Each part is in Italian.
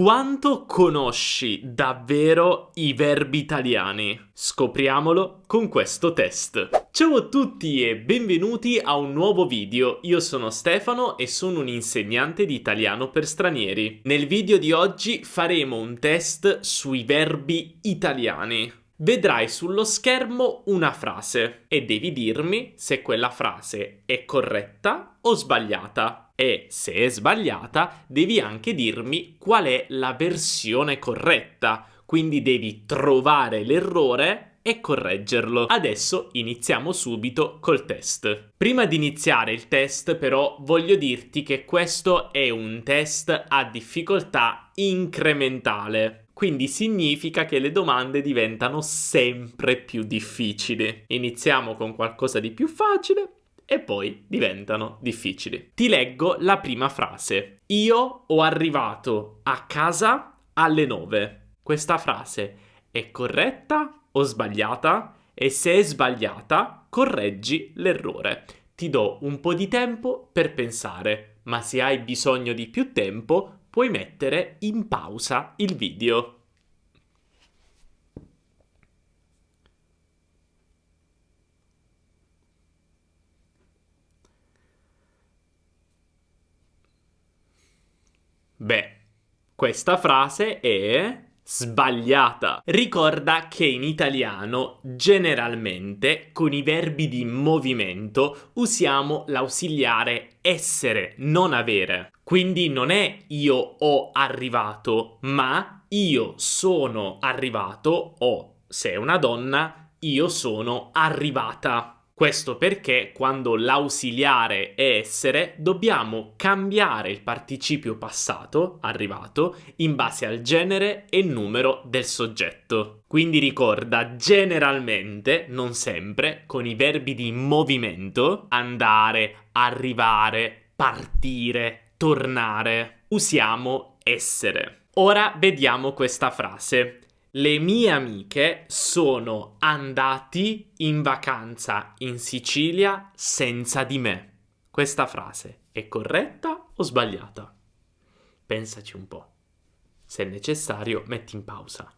Quanto conosci davvero i verbi italiani? Scopriamolo con questo test. Ciao a tutti e benvenuti a un nuovo video. Io sono Stefano e sono un insegnante di italiano per stranieri. Nel video di oggi faremo un test sui verbi italiani. Vedrai sullo schermo una frase e devi dirmi se quella frase è corretta o sbagliata. E se è sbagliata, devi anche dirmi qual è la versione corretta. Quindi devi trovare l'errore e correggerlo. Adesso iniziamo subito col test. Prima di iniziare il test, però, voglio dirti che questo è un test a difficoltà incrementale. Quindi significa che le domande diventano sempre più difficili. Iniziamo con qualcosa di più facile e poi diventano difficili. Ti leggo la prima frase. Io ho arrivato a casa alle 9. Questa frase è corretta o sbagliata? E se è sbagliata, correggi l'errore. Ti do un po' di tempo per pensare, ma se hai bisogno di più tempo, puoi mettere in pausa il video. Beh, questa frase è sbagliata. Ricorda che in italiano generalmente con i verbi di movimento usiamo l'ausiliare essere, non avere. Quindi non è io ho arrivato, ma io sono arrivato o, se è una donna, io sono arrivata. Questo perché quando l'ausiliare è essere dobbiamo cambiare il participio passato, arrivato, in base al genere e numero del soggetto. Quindi ricorda, generalmente, non sempre, con i verbi di movimento, andare, arrivare, partire, tornare, usiamo essere. Ora vediamo questa frase. Le mie amiche sono andati in vacanza in Sicilia senza di me. Questa frase è corretta o sbagliata? Pensaci un po'. Se è necessario, metti in pausa.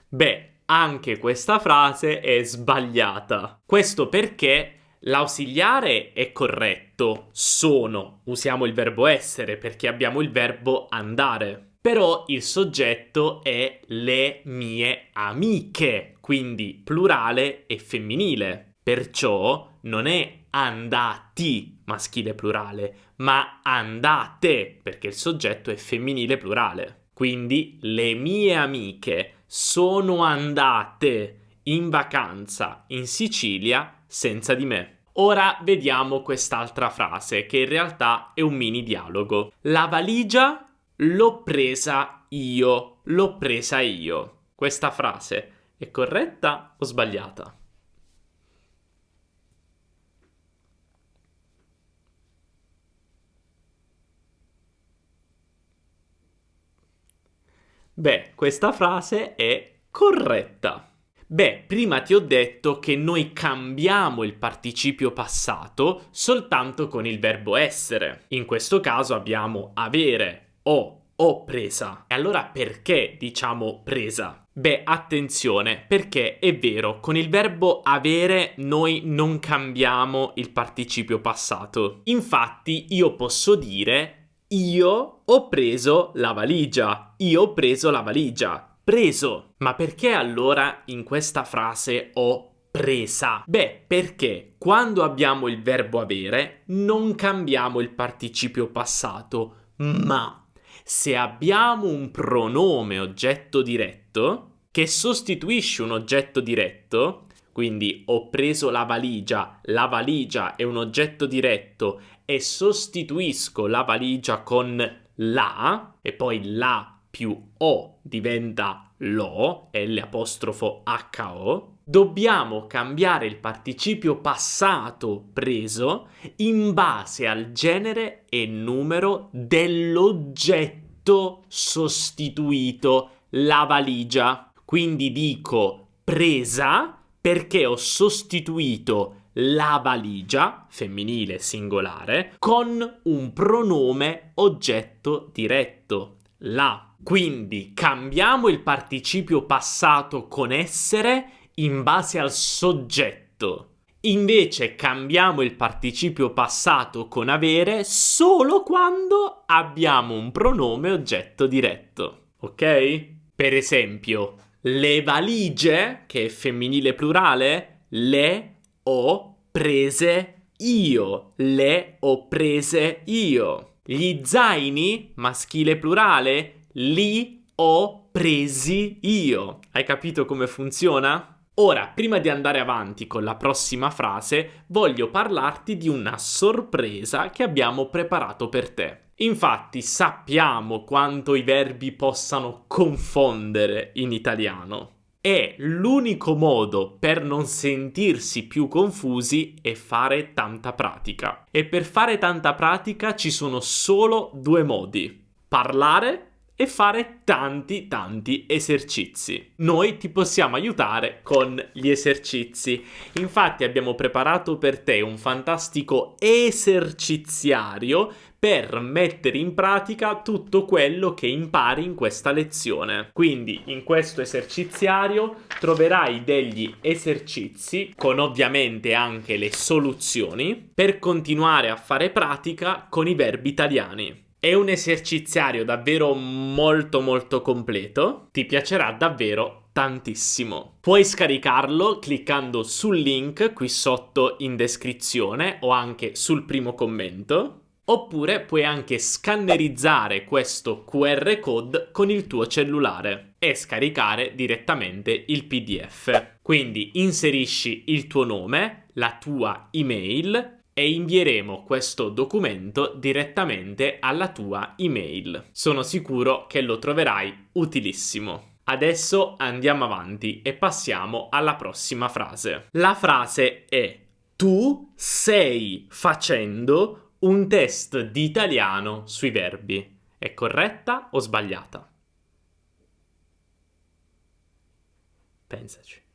Beh, anche questa frase è sbagliata. Questo perché l'ausiliare è corretto, sono, usiamo il verbo essere perché abbiamo il verbo andare. Però il soggetto è le mie amiche, quindi plurale e femminile. Perciò non è andati, maschile plurale, ma andate, perché il soggetto è femminile plurale. Quindi le mie amiche sono andate in vacanza in Sicilia senza di me. Ora vediamo quest'altra frase che in realtà è un mini dialogo. La valigia l'ho presa io, l'ho presa io. Questa frase è corretta o sbagliata? Beh, questa frase è corretta. Beh, prima ti ho detto che noi cambiamo il participio passato soltanto con il verbo essere. In questo caso abbiamo avere o ho presa. E allora perché diciamo presa? Beh, attenzione, perché è vero, con il verbo avere noi non cambiamo il participio passato. Infatti io posso dire io ho preso la valigia. Io ho preso la valigia. Preso. Ma perché allora in questa frase ho presa? Beh, perché quando abbiamo il verbo avere non cambiamo il participio passato, ma se abbiamo un pronome oggetto diretto che sostituisce un oggetto diretto, quindi ho preso la valigia è un oggetto diretto e sostituisco la valigia con la, e poi la più o diventa lo, L'Ho, dobbiamo cambiare il participio passato preso in base al genere e numero dell'oggetto sostituito, la valigia. Quindi dico presa perché ho sostituito la valigia, femminile singolare, con un pronome oggetto diretto, la. Quindi cambiamo il participio passato con essere in base al soggetto. Invece cambiamo il participio passato con avere solo quando abbiamo un pronome oggetto diretto. Ok? Per esempio, le valigie, che è femminile plurale, le ho prese io. Le ho prese io. Gli zaini, maschile plurale, li ho presi io. Hai capito come funziona? Ora, prima di andare avanti con la prossima frase, voglio parlarti di una sorpresa che abbiamo preparato per te. Infatti, sappiamo quanto i verbi possano confondere in italiano. E l'unico modo per non sentirsi più confusi è fare tanta pratica. E per fare tanta pratica ci sono solo due modi: parlare e fare tanti esercizi. Noi ti possiamo aiutare con gli esercizi. Infatti abbiamo preparato per te un fantastico eserciziario per mettere in pratica tutto quello che impari in questa lezione. Quindi in questo eserciziario troverai degli esercizi con ovviamente anche le soluzioni per continuare a fare pratica con i verbi italiani. È un eserciziario davvero molto completo, ti piacerà davvero tantissimo. Puoi scaricarlo cliccando sul link qui sotto in descrizione o anche sul primo commento, oppure puoi anche scannerizzare questo QR code con il tuo cellulare e scaricare direttamente il PDF. Quindi inserisci il tuo nome, la tua email e invieremo questo documento direttamente alla tua email. Sono sicuro che lo troverai utilissimo. Adesso andiamo avanti e passiamo alla prossima frase. La frase è: tu stai facendo un test di italiano sui verbi. È corretta o sbagliata? Pensaci.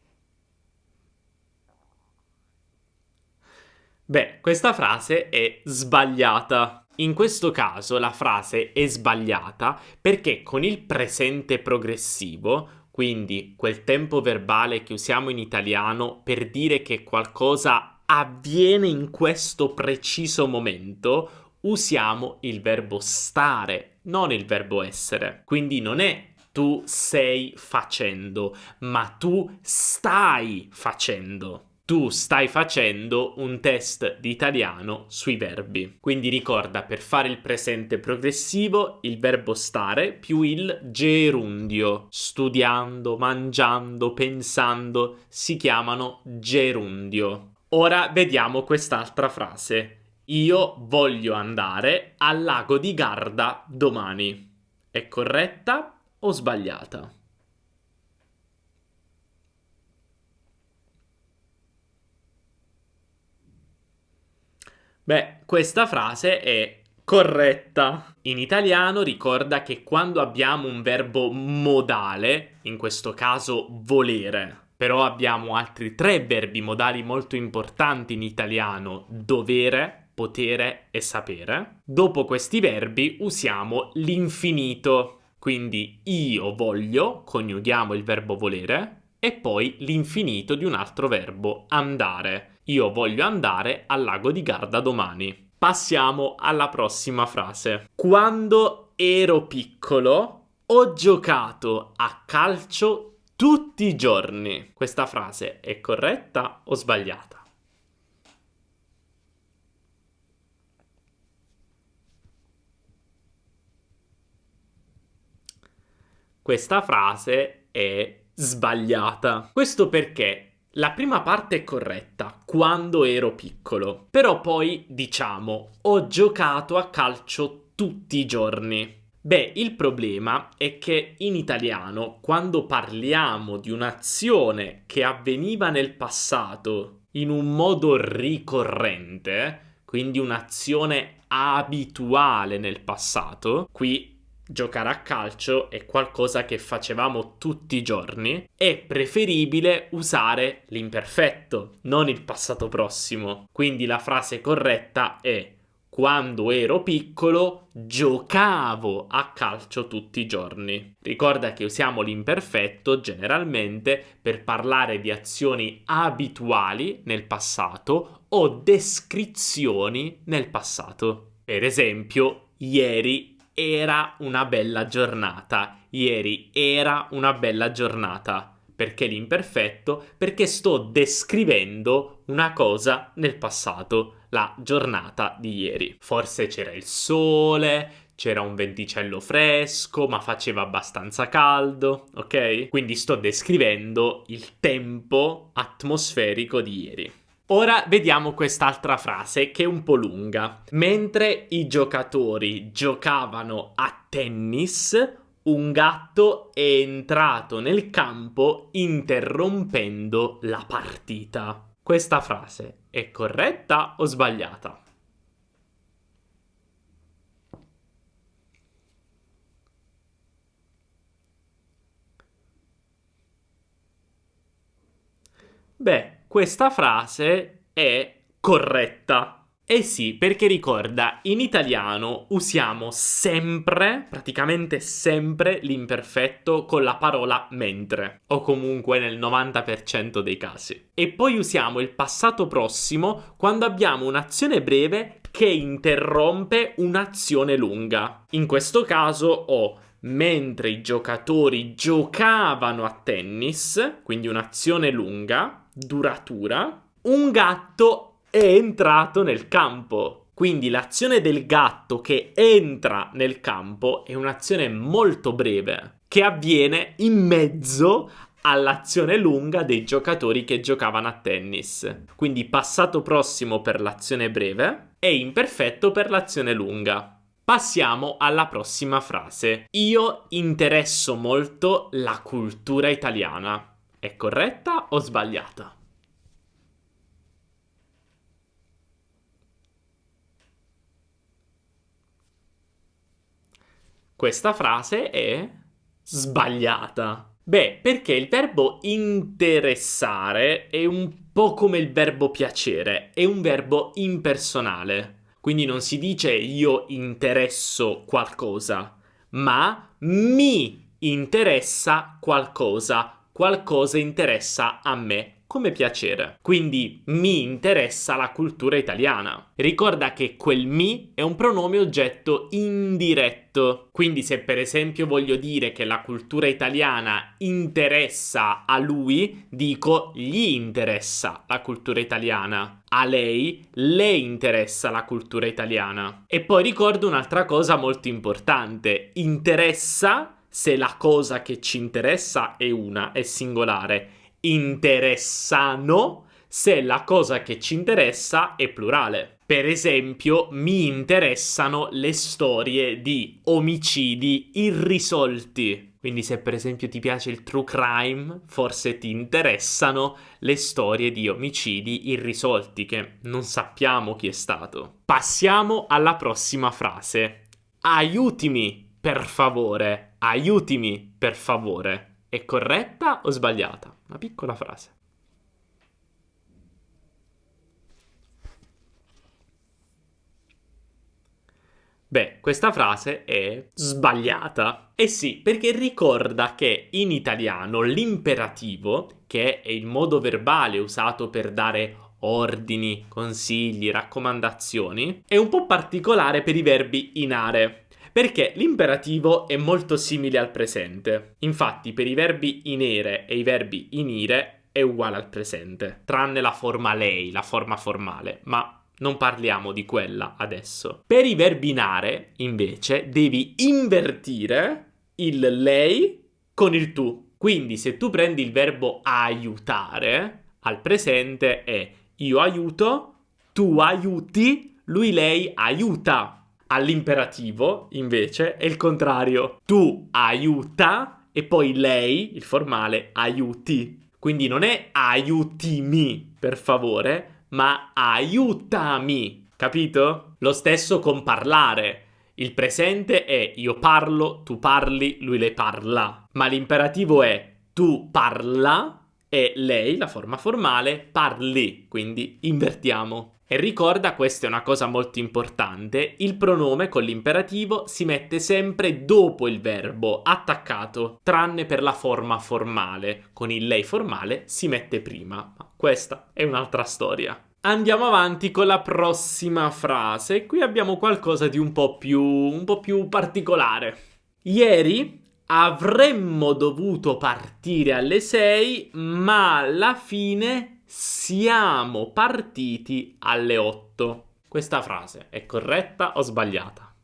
Beh, questa frase è sbagliata. In questo caso la frase è sbagliata perché con il presente progressivo, quindi quel tempo verbale che usiamo in italiano per dire che qualcosa avviene in questo preciso momento, usiamo il verbo stare, non il verbo essere. Quindi non è tu sei facendo, ma tu stai facendo. Tu stai facendo un test di italiano sui verbi. Quindi ricorda, per fare il presente progressivo, il verbo stare più il gerundio. Studiando, mangiando, pensando si chiamano gerundio. Ora vediamo quest'altra frase. Io voglio andare al lago di Garda domani. È corretta o sbagliata? Beh, questa frase è corretta. In italiano ricorda che quando abbiamo un verbo modale, in questo caso volere, però abbiamo altri tre verbi modali molto importanti in italiano: dovere, potere e sapere. Dopo questi verbi usiamo l'infinito. Quindi io voglio, coniughiamo il verbo volere, e poi l'infinito di un altro verbo, andare. Io voglio andare al lago di Garda domani. Passiamo alla prossima frase. Quando ero piccolo ho giocato a calcio tutti i giorni. Questa frase è corretta o sbagliata? Questa frase è sbagliata. Questo perché la prima parte è corretta, quando ero piccolo, però poi diciamo ho giocato a calcio tutti i giorni. Beh, il problema è che in italiano, quando parliamo di un'azione che avveniva nel passato in un modo ricorrente, quindi un'azione abituale nel passato, qui giocare a calcio è qualcosa che facevamo tutti i giorni, è preferibile usare l'imperfetto, non il passato prossimo. Quindi la frase corretta è: quando ero piccolo giocavo a calcio tutti i giorni. Ricorda che usiamo l'imperfetto generalmente per parlare di azioni abituali nel passato o descrizioni nel passato. Per esempio, ieri era una bella giornata. Ieri era una bella giornata. Perché l'imperfetto? Perché sto descrivendo una cosa nel passato, la giornata di ieri. Forse c'era il sole, c'era un venticello fresco, ma faceva abbastanza caldo, ok? Quindi sto descrivendo il tempo atmosferico di ieri. Ora vediamo quest'altra frase che è un po' lunga. Mentre i giocatori giocavano a tennis, un gatto è entrato nel campo interrompendo la partita. Questa frase è corretta o sbagliata? Beh, questa frase è corretta. Eh sì, perché ricorda, in italiano usiamo sempre, praticamente sempre, l'imperfetto con la parola mentre, o comunque nel 90% dei casi. E poi usiamo il passato prossimo quando abbiamo un'azione breve che interrompe un'azione lunga. In questo caso ho mentre i giocatori giocavano a tennis, quindi un'azione lunga, duratura, un gatto è entrato nel campo. Quindi l'azione del gatto che entra nel campo è un'azione molto breve, che avviene in mezzo all'azione lunga dei giocatori che giocavano a tennis. Quindi passato prossimo per l'azione breve e imperfetto per l'azione lunga. Passiamo alla prossima frase. Io interesso molto la cultura italiana. È corretta o sbagliata? Questa frase è sbagliata. Beh, perché il verbo interessare è un po' come il verbo piacere, è un verbo impersonale. Quindi non si dice io interesso qualcosa, ma mi interessa qualcosa, qualcosa interessa a me come piacere. Quindi mi interessa la cultura italiana. Ricorda che quel mi è un pronome oggetto indiretto. Quindi se per esempio voglio dire che la cultura italiana interessa a lui, dico gli interessa la cultura italiana. A lei, le interessa la cultura italiana. E poi ricordo un'altra cosa molto importante. Interessa se la cosa che ci interessa è singolare. Interessano se la cosa che ci interessa è plurale. Per esempio, mi interessano le storie di omicidi irrisolti. Quindi se per esempio ti piace il true crime, forse ti interessano le storie di omicidi irrisolti che non sappiamo chi è stato. Passiamo alla prossima frase. Aiutimi, per favore. Aiutimi, per favore. È corretta o sbagliata? Una piccola frase. Beh, questa frase è sbagliata. Eh sì, perché ricorda che in italiano l'imperativo, che è il modo verbale usato per dare ordini, consigli, raccomandazioni, è un po' particolare per i verbi in are. Perché l'imperativo è molto simile al presente. Infatti, per i verbi inere e i verbi inire è uguale al presente, tranne la forma lei, la forma formale, ma non parliamo di quella adesso. Per i verbi inare, invece, devi invertire il lei con il tu. Quindi, se tu prendi il verbo aiutare, al presente è io aiuto, tu aiuti, lui, lei aiuta. All'imperativo, invece, è il contrario. Tu aiuta e poi lei, il formale, aiuti. Quindi non è aiutimi, per favore, ma aiutami. Capito? Lo stesso con parlare. Il presente è io parlo, tu parli, lui lei parla. Ma l'imperativo è tu parla e lei, la forma formale, parli. Quindi invertiamo. E ricorda, questa è una cosa molto importante, il pronome con l'imperativo si mette sempre dopo il verbo, attaccato, tranne per la forma formale. Con il lei formale si mette prima. Ma questa è un'altra storia. Andiamo avanti con la prossima frase. Qui abbiamo qualcosa di un po' più particolare. Ieri avremmo dovuto partire alle 6, ma alla fine siamo partiti alle 8. Questa frase è corretta o sbagliata?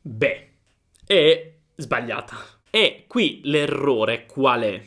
Beh, è sbagliata. E qui l'errore qual è?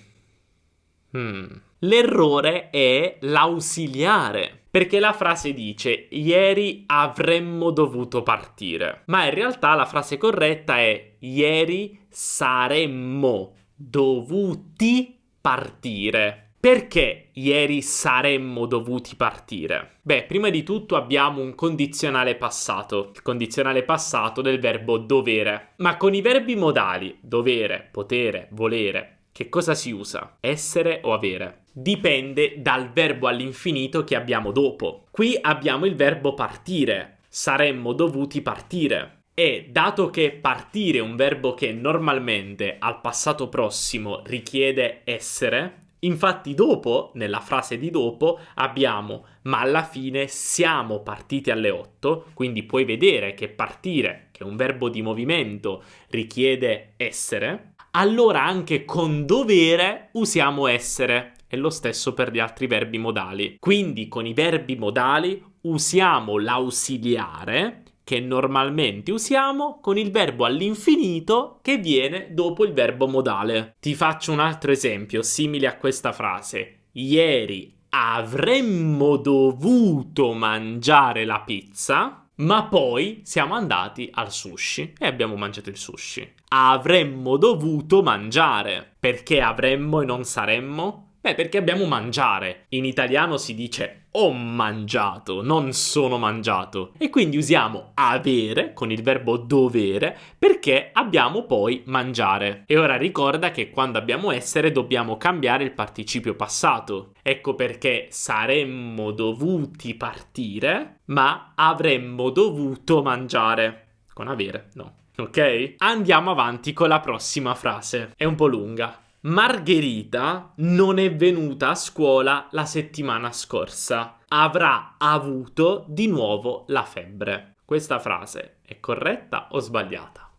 L'errore è l'ausiliare. Perché la frase dice ieri avremmo dovuto partire. Ma in realtà la frase corretta è ieri saremmo dovuti partire. Perché ieri saremmo dovuti partire? Beh, prima di tutto abbiamo un condizionale passato, il condizionale passato del verbo dovere. Ma con i verbi modali, dovere, potere, volere, che cosa si usa? Essere o avere? Dipende dal verbo all'infinito che abbiamo dopo. Qui abbiamo il verbo partire. Saremmo dovuti partire. E dato che partire è un verbo che normalmente al passato prossimo richiede essere, infatti dopo, nella frase di dopo, abbiamo ma alla fine siamo partiti alle 8, quindi puoi vedere che partire, che è un verbo di movimento, richiede essere. Allora anche con dovere usiamo essere. È lo stesso per gli altri verbi modali. Quindi con i verbi modali usiamo l'ausiliare che normalmente usiamo con il verbo all'infinito che viene dopo il verbo modale. Ti faccio un altro esempio simile a questa frase. Ieri avremmo dovuto mangiare la pizza, ma poi siamo andati al sushi e abbiamo mangiato il sushi. Avremmo dovuto mangiare. Perché avremmo e non saremmo? Beh, perché abbiamo mangiare. In italiano si dice ho mangiato, non sono mangiato. E quindi usiamo avere con il verbo dovere perché abbiamo poi mangiare. E ora ricorda che quando abbiamo essere dobbiamo cambiare il participio passato. Ecco perché saremmo dovuti partire, ma avremmo dovuto mangiare. Con avere, no. Ok? Andiamo avanti con la prossima frase. È un po' lunga. Margherita non è venuta a scuola la settimana scorsa. Avrà avuto di nuovo la febbre. Questa frase è corretta o sbagliata?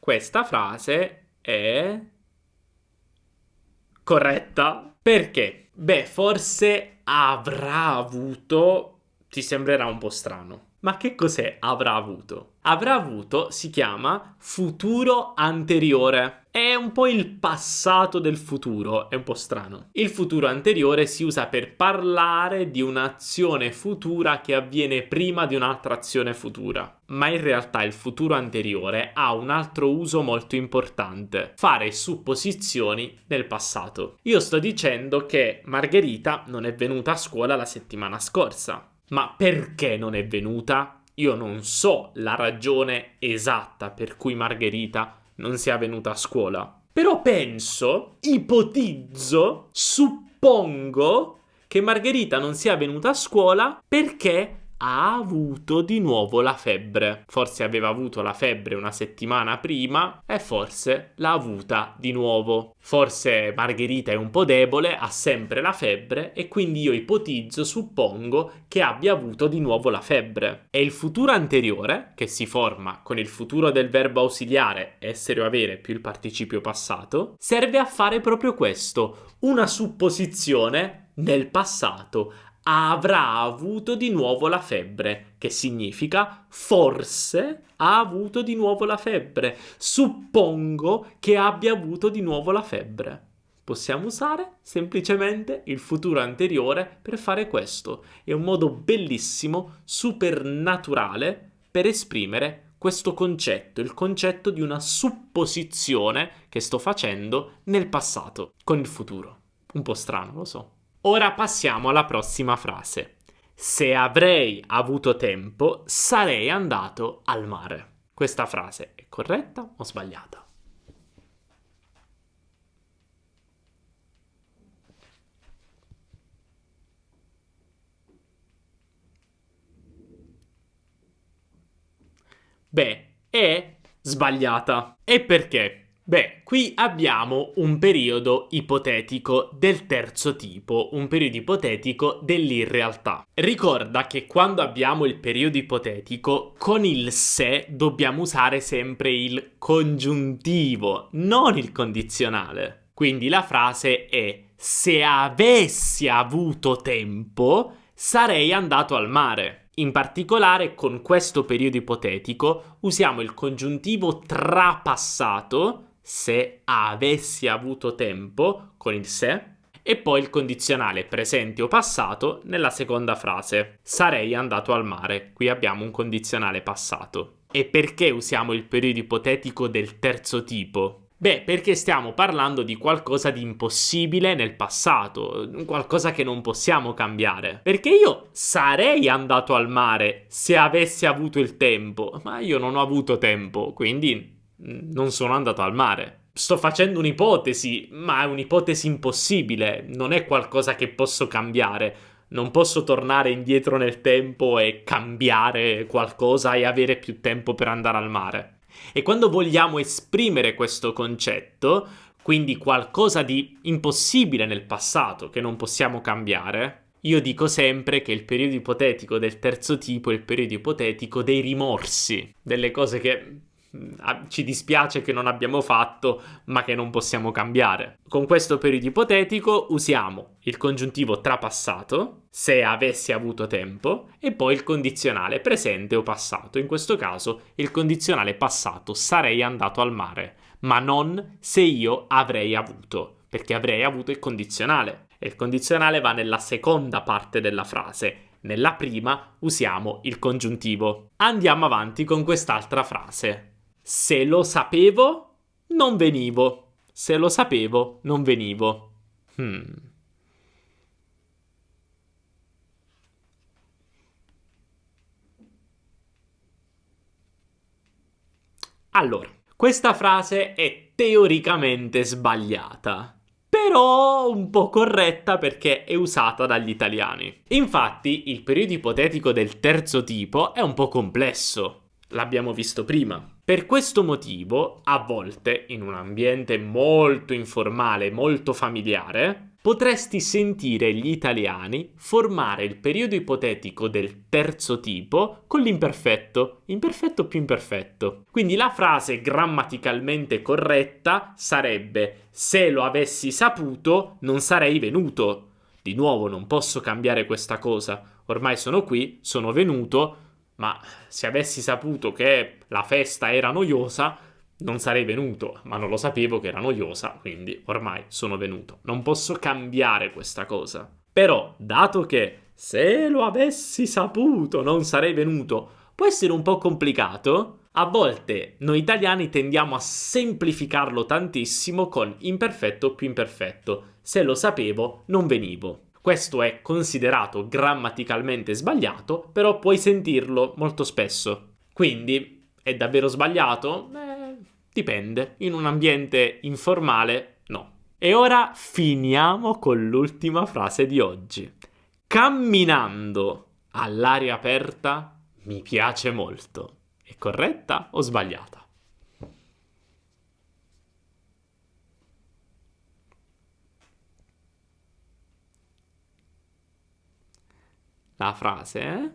Questa frase è corretta. Perché? Beh, forse avrà avuto ti sembrerà un po' strano. Ma che cos'è avrà avuto? Avrà avuto si chiama futuro anteriore. È un po' il passato del futuro, è un po' strano. Il futuro anteriore si usa per parlare di un'azione futura che avviene prima di un'altra azione futura. Ma in realtà il futuro anteriore ha un altro uso molto importante: fare supposizioni nel passato. Io sto dicendo che Margherita non è venuta a scuola la settimana scorsa. Ma perché non è venuta? Io non so la ragione esatta per cui Margherita non sia venuta a scuola. Però penso, ipotizzo, suppongo che Margherita non sia venuta a scuola perché ha avuto di nuovo la febbre. Forse aveva avuto la febbre una settimana prima e forse l'ha avuta di nuovo. Forse Margherita è un po' debole, ha sempre la febbre e quindi io ipotizzo, suppongo che abbia avuto di nuovo la febbre. E il futuro anteriore, che si forma con il futuro del verbo ausiliare essere o avere più il participio passato, serve a fare proprio questo, una supposizione nel passato. Avrà avuto di nuovo la febbre, che significa forse ha avuto di nuovo la febbre. Suppongo che abbia avuto di nuovo la febbre. possiamo usare semplicemente il futuro anteriore per fare questo. È un modo bellissimo, super naturale per esprimere questo concetto, il concetto di una supposizione che sto facendo nel passato con il futuro. Un po' strano, lo so. Ora passiamo alla prossima frase. Se avrei avuto tempo, sarei andato al mare. Questa frase è corretta o sbagliata? Beh, è sbagliata. E perché? Beh, qui abbiamo un periodo ipotetico del terzo tipo, un periodo ipotetico dell'irrealtà. Ricorda che quando abbiamo il periodo ipotetico, con il se dobbiamo usare sempre il congiuntivo, non il condizionale. Quindi la frase è: se avessi avuto tempo, sarei andato al mare. In particolare, con questo periodo ipotetico usiamo il congiuntivo trapassato, se avessi avuto tempo, con il se, e poi il condizionale presente o passato nella seconda frase. Sarei andato al mare. Qui abbiamo un condizionale passato. E perché usiamo il periodo ipotetico del terzo tipo? Beh, perché stiamo parlando di qualcosa di impossibile nel passato, qualcosa che non possiamo cambiare. Perché io sarei andato al mare se avessi avuto il tempo, ma io non ho avuto tempo, quindi non sono andato al mare. Sto facendo un'ipotesi, ma è un'ipotesi impossibile, non è qualcosa che posso cambiare. Non posso tornare indietro nel tempo e cambiare qualcosa e avere più tempo per andare al mare. E quando vogliamo esprimere questo concetto, quindi qualcosa di impossibile nel passato che non possiamo cambiare, io dico sempre che il periodo ipotetico del terzo tipo è il periodo ipotetico dei rimorsi, delle cose che ci dispiace che non abbiamo fatto, ma che non possiamo cambiare. Con questo periodo ipotetico usiamo il congiuntivo trapassato, se avessi avuto tempo, e poi il condizionale presente o passato. In questo caso il condizionale passato: sarei andato al mare, ma non se io avrei avuto, perché avrei avuto il condizionale. E il condizionale va nella seconda parte della frase. Nella prima usiamo il congiuntivo. Andiamo avanti con quest'altra frase. Se lo sapevo, non venivo. Se lo sapevo, non venivo. Allora, questa frase è teoricamente sbagliata, però un po' corretta perché è usata dagli italiani. Infatti, il periodo ipotetico del terzo tipo è un po' complesso. L'abbiamo visto prima. Per questo motivo, a volte, in un ambiente molto informale, molto familiare, potresti sentire gli italiani formare il periodo ipotetico del terzo tipo con l'imperfetto, imperfetto più imperfetto. Quindi la frase grammaticalmente corretta sarebbe: se lo avessi saputo, non sarei venuto. Di nuovo, non posso cambiare questa cosa. Ormai sono qui, sono venuto, ma se avessi saputo che la festa era noiosa, non sarei venuto, ma non lo sapevo che era noiosa, quindi ormai sono venuto. Non posso cambiare questa cosa. Però, dato che se lo avessi saputo non sarei venuto, può essere un po' complicato, a volte noi italiani tendiamo a semplificarlo tantissimo con imperfetto più imperfetto. Se lo sapevo, non venivo. Questo è considerato grammaticalmente sbagliato, però puoi sentirlo molto spesso. Quindi, è davvero sbagliato? Dipende. In un ambiente informale, no. E ora finiamo con l'ultima frase di oggi. Camminando all'aria aperta mi piace molto. È corretta o sbagliata? La frase è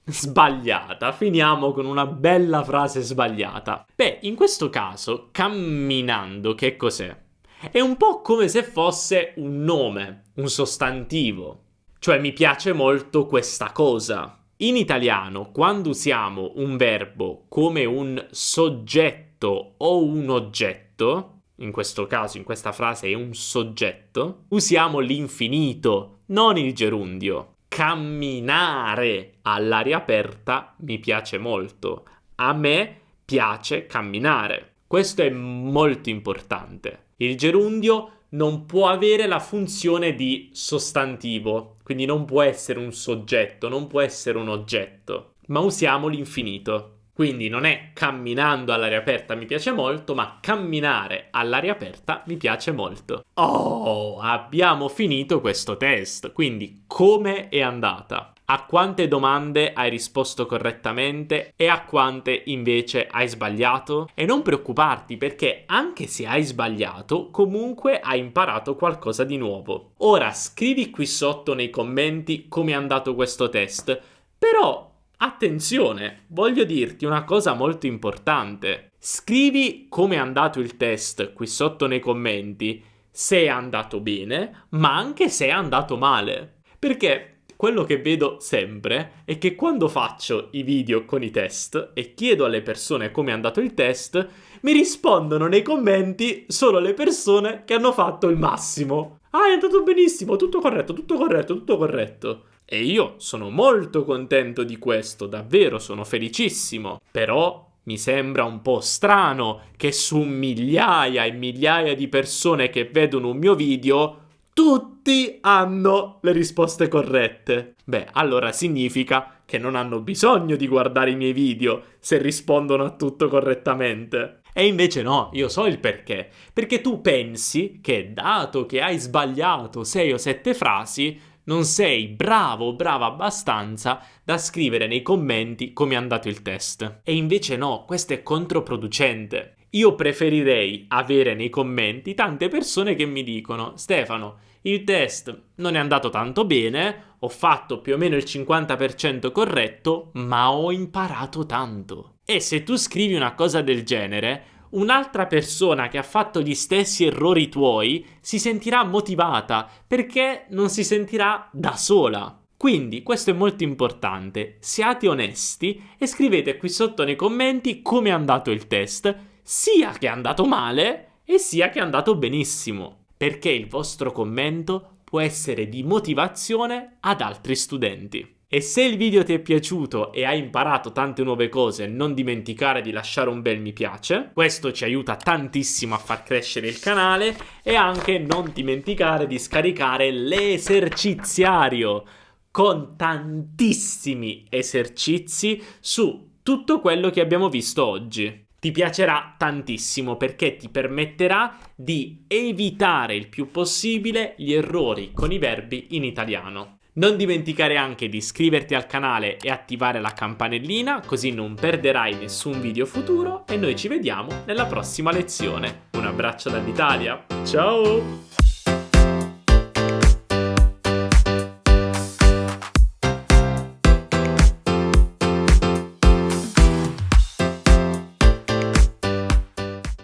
sbagliata. Finiamo con una bella frase sbagliata. Beh, in questo caso, camminando, che cos'è? È un po' come se fosse un nome, un sostantivo. Cioè, mi piace molto questa cosa. In italiano, quando usiamo un verbo come un soggetto o un oggetto, in questo caso, in questa frase, è un soggetto, usiamo l'infinito, non il gerundio. Camminare all'aria aperta mi piace molto. A me piace camminare. Questo è molto importante. Il gerundio non può avere la funzione di sostantivo, quindi non può essere un soggetto, non può essere un oggetto, ma usiamo l'infinito. Quindi non è camminando all'aria aperta mi piace molto, ma camminare all'aria aperta mi piace molto. Oh, abbiamo finito questo test. Quindi come è andata? A quante domande hai risposto correttamente e a quante invece hai sbagliato? E non preoccuparti, perché anche se hai sbagliato, comunque hai imparato qualcosa di nuovo. Ora scrivi qui sotto nei commenti come è andato questo test. Però attenzione, voglio dirti una cosa molto importante. Scrivi come è andato il test qui sotto nei commenti, se è andato bene, ma anche se è andato male. Perché quello che vedo sempre è che quando faccio i video con i test e chiedo alle persone come è andato il test, mi rispondono nei commenti solo le persone che hanno fatto il massimo. Ah, è andato benissimo, tutto corretto, tutto corretto, tutto corretto. E io sono molto contento di questo, davvero sono felicissimo. Però mi sembra un po' strano che su migliaia e migliaia di persone che vedono un mio video tutti hanno le risposte corrette. Beh, allora significa che non hanno bisogno di guardare i miei video se rispondono a tutto correttamente. E invece no, io so il perché. Perché tu pensi che dato che hai sbagliato 6 o 7 frasi, non sei bravo o brava abbastanza da scrivere nei commenti come è andato il test. E invece no, questo è controproducente. Io preferirei avere nei commenti tante persone che mi dicono: Stefano, il test non è andato tanto bene, ho fatto più o meno il 50% corretto, ma ho imparato tanto. E se tu scrivi una cosa del genere, un'altra persona che ha fatto gli stessi errori tuoi si sentirà motivata, perché non si sentirà da sola. Quindi questo è molto importante, siate onesti e scrivete qui sotto nei commenti come è andato il test, sia che è andato male e sia che è andato benissimo, perché il vostro commento può essere di motivazione ad altri studenti. E se il video ti è piaciuto e hai imparato tante nuove cose, non dimenticare di lasciare un bel mi piace, questo ci aiuta tantissimo a far crescere il canale, e anche non dimenticare di scaricare l'eserciziario con tantissimi esercizi su tutto quello che abbiamo visto oggi. Ti piacerà tantissimo perché ti permetterà di evitare il più possibile gli errori con i verbi in italiano. Non dimenticare anche di iscriverti al canale e attivare la campanellina, così non perderai nessun video futuro, e noi ci vediamo nella prossima lezione. Un abbraccio dall'Italia, ciao!